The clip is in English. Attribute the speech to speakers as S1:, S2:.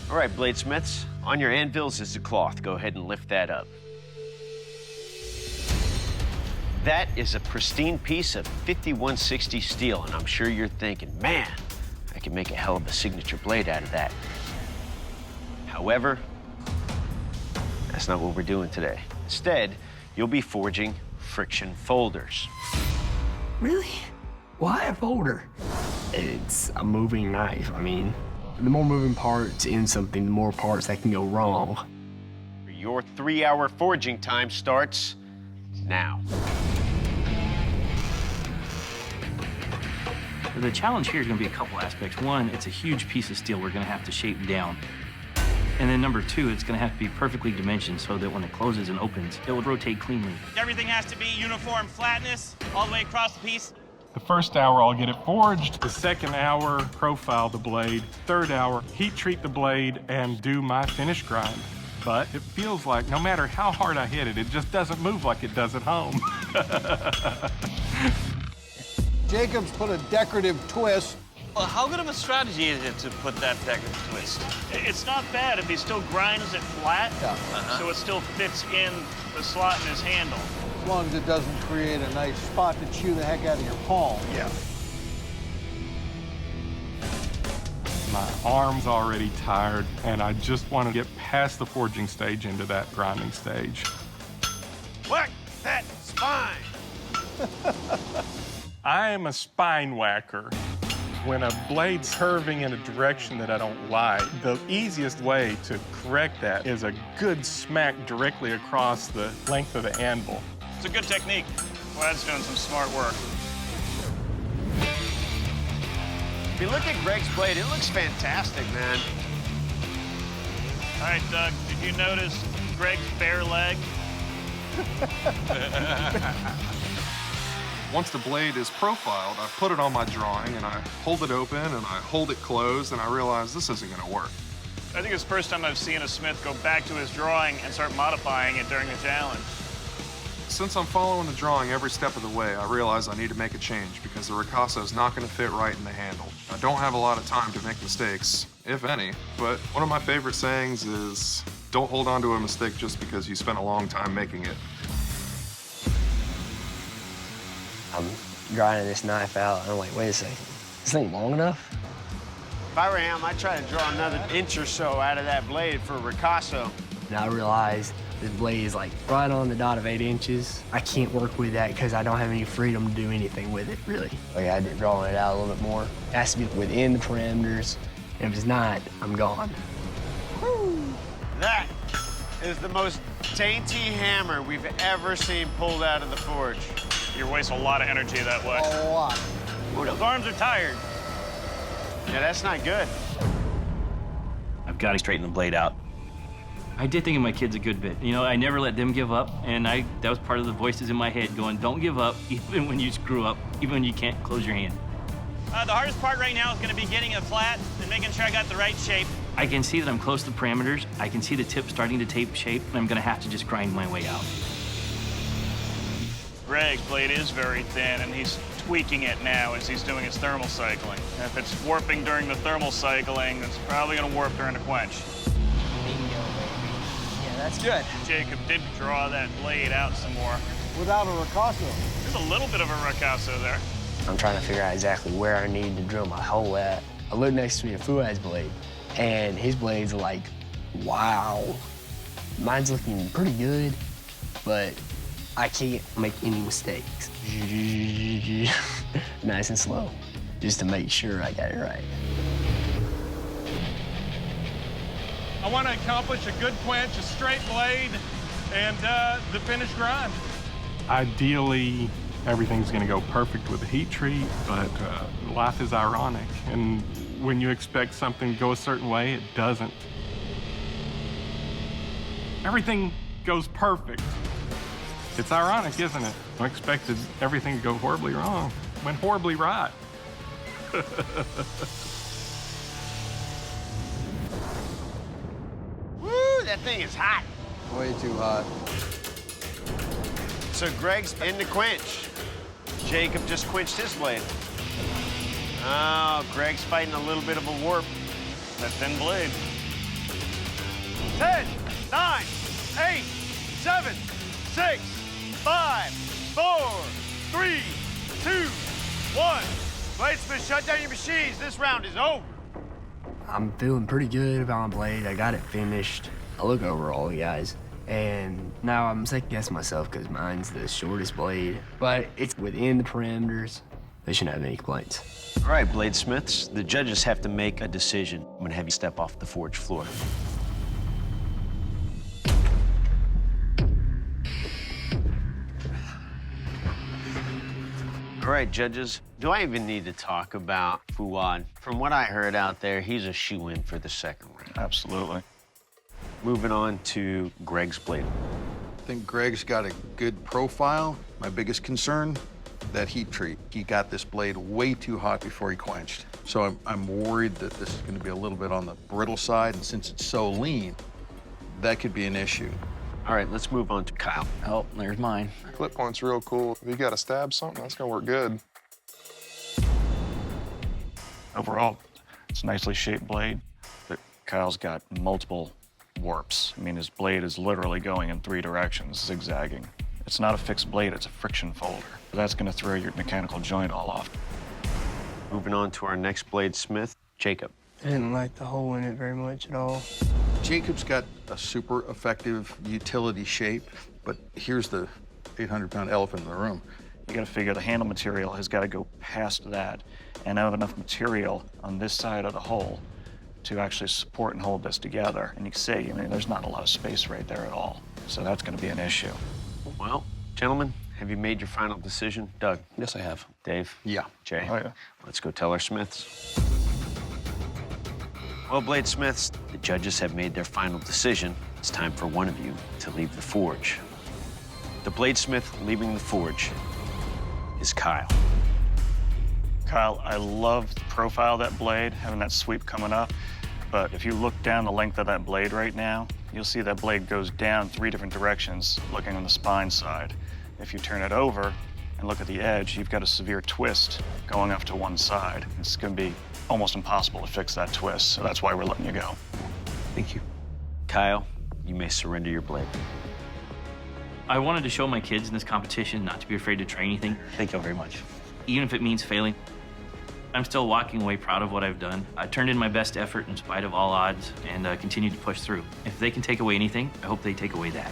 S1: All right, bladesmiths, on your anvils is the cloth. Go ahead and lift that up. That is a pristine piece of 5160 steel, and I'm sure you're thinking, man, I can make a hell of a signature blade out of that. However, that's not what we're doing today. Instead, you'll be forging friction folders.
S2: Really? Why a folder? It's a moving knife. I mean, the more moving parts in something, the more parts that can go wrong.
S1: Your 3-hour forging time starts now.
S3: The challenge here is going to be a couple aspects. One, it's a huge piece of steel we're going to have to shape down. And then number two, it's going to have to be perfectly dimensioned so that when it closes and opens, it will rotate cleanly.
S4: Everything has to be uniform flatness all the way across the piece.
S5: The first hour, I'll get it forged. The second hour, profile the blade. Third hour, heat treat the blade and do my finish grind. But it feels like no matter how hard I hit it, it just doesn't move like it does at home.
S6: Jacob's put a decorative twist.
S4: Well, how good of a strategy is it to put that decorative twist? It's not bad if he still grinds it flat, so it still fits in the slot in his handle.
S6: As long as it doesn't create a nice spot to chew the heck out of your palm.
S4: Yeah.
S5: My arm's already tired, and I just want to get past the forging stage into that grinding stage.
S1: Whack that spine!
S5: I am a spine whacker. When a blade's curving in a direction that I don't like, the easiest way to correct that is a good smack directly across the length of the anvil.
S4: It's a good technique. Vlad's doing some smart work.
S1: If you look at Greg's blade, it looks fantastic, man.
S4: All right, Doug, did you notice Greg's bare leg?
S7: Once the blade is profiled, I put it on my drawing and I hold it open and I hold it closed and I realize this isn't gonna work.
S4: I think it's the first time I've seen a smith go back to his drawing and start modifying it during the challenge.
S7: Since I'm following the drawing every step of the way, I realize I need to make a change because the ricasso is not gonna fit right in the handle. I don't have a lot of time to make mistakes, if any, but one of my favorite sayings is, don't hold on to a mistake just because you spent a long time making it.
S2: I'm grinding this knife out, and I'm like, wait a second, this ain't long enough?
S1: If I were him, I'd try to draw another inch or so out of that blade for ricasso.
S2: And I realized this blade is like right on the dot of 8 inches. I can't work with that because I don't have any freedom to do anything with it, really. Like, I did drawing it out a little bit more. It has to be within the parameters, and if it's not, I'm gone.
S1: Woo. That is the most dainty hammer we've ever seen pulled out of the forge.
S4: You waste a lot of energy that way.
S6: A lot.
S4: Those arms are tired.
S1: Yeah, that's not good.
S3: I've got to straighten the blade out. I did think of my kids a good bit. You know, I never let them give up, and that was part of the voices in my head going, don't give up, even when you screw up, even when you can't close your hand.
S4: The hardest part right now is going to be getting it flat and making sure I got the right shape.
S3: I can see that I'm close to the parameters. I can see the tip starting to take shape, and I'm going to have to just grind my way out.
S4: Greg's blade is very thin, and he's tweaking it now as he's doing his thermal cycling. If it's warping during the thermal cycling, it's probably going to warp during the quench.
S2: Bingo, baby. Yeah, that's good.
S4: Jacob did draw that blade out some more.
S6: Without a ricasso.
S4: There's a little bit of a ricasso there.
S2: I'm trying to figure out exactly where I need to drill my hole at. I look next to me at Fuad's blade, and his blade's like, wow. Mine's looking pretty good, but I can't make any mistakes. Nice and slow, just to make sure I got it right.
S5: I want to accomplish a good quench, a straight blade, and the finished grind. Ideally, everything's going to go perfect with the heat treat, but life is ironic, and when you expect something to go a certain way, it doesn't. Everything goes perfect. It's ironic, isn't it? I expected everything to go horribly wrong. Went horribly right.
S1: Woo, that thing is hot.
S6: Way too hot.
S1: So Greg's in the quench. Jacob just quenched his blade. Oh, Greg's fighting a little bit of a warp.
S4: That thin blade.
S1: 10, 9, 8, 7, 6, 5, 4, 3, 2, 1. Bladesmith, shut down your machines. This round is over.
S2: I'm feeling pretty good about my blade. I got it finished. I look over all the guys, and now I'm second-guessing myself because mine's the shortest blade, but it's within the parameters. They shouldn't have any complaints.
S1: All right, Bladesmiths, the judges have to make a decision. I'm gonna have you step off the forge floor. All right, judges, do I even need to talk about Fuad? From what I heard out there, he's a shoo-in for the second round.
S8: Absolutely.
S1: Moving on to Greg's blade.
S9: I think Greg's got a good profile. My biggest concern, that heat treat. He got this blade way too hot before he quenched. So I'm worried that this is gonna be a little bit on the brittle side, and since it's so lean, that could be an issue.
S1: All right, let's move on to Kyle.
S8: Oh, there's mine.
S7: Clip point's real cool. If you got to stab something, that's gonna work good.
S8: Overall, it's a nicely shaped blade, but Kyle's got multiple warps. I mean, his blade is literally going in 3 directions, zigzagging. It's not a fixed blade, it's a friction folder. That's gonna throw your mechanical joint all off.
S1: Moving on to our next bladesmith, Jacob.
S10: I didn't like the hole in it very much at all.
S9: Jacob's got a super effective utility shape, but here's the 800-pound elephant in the room.
S8: You gotta figure the handle material has gotta go past that and have enough material on this side of the hole to actually support and hold this together. And you can see, I mean, there's not a lot of space right there at all. So that's gonna be an issue.
S1: Well, gentlemen, have you made your final decision? Doug?
S8: Yes, I have.
S1: Dave?
S9: Yeah.
S1: Jay?
S8: Oh, yeah.
S1: Let's go tell our smiths. Well, bladesmiths, the judges have made their final decision. It's time for one of you to leave the forge. The bladesmith leaving the forge is Kyle.
S8: Kyle, I love the profile of that blade, having that sweep coming up. But if you look down the length of that blade right now, you'll see that blade goes down 3 different directions, looking on the spine side. If you turn it over and look at the edge, you've got a severe twist going off to one side. It's gonna be almost impossible to fix that twist, so that's why we're letting you go.
S1: Thank you. Kyle, you may surrender your blade.
S3: I wanted to show my kids in this competition not to be afraid to try anything.
S8: Thank you very much.
S3: Even if it means failing. I'm still walking away proud of what I've done. I turned in my best effort in spite of all odds and continued to push through. If they can take away anything, I hope they take away that.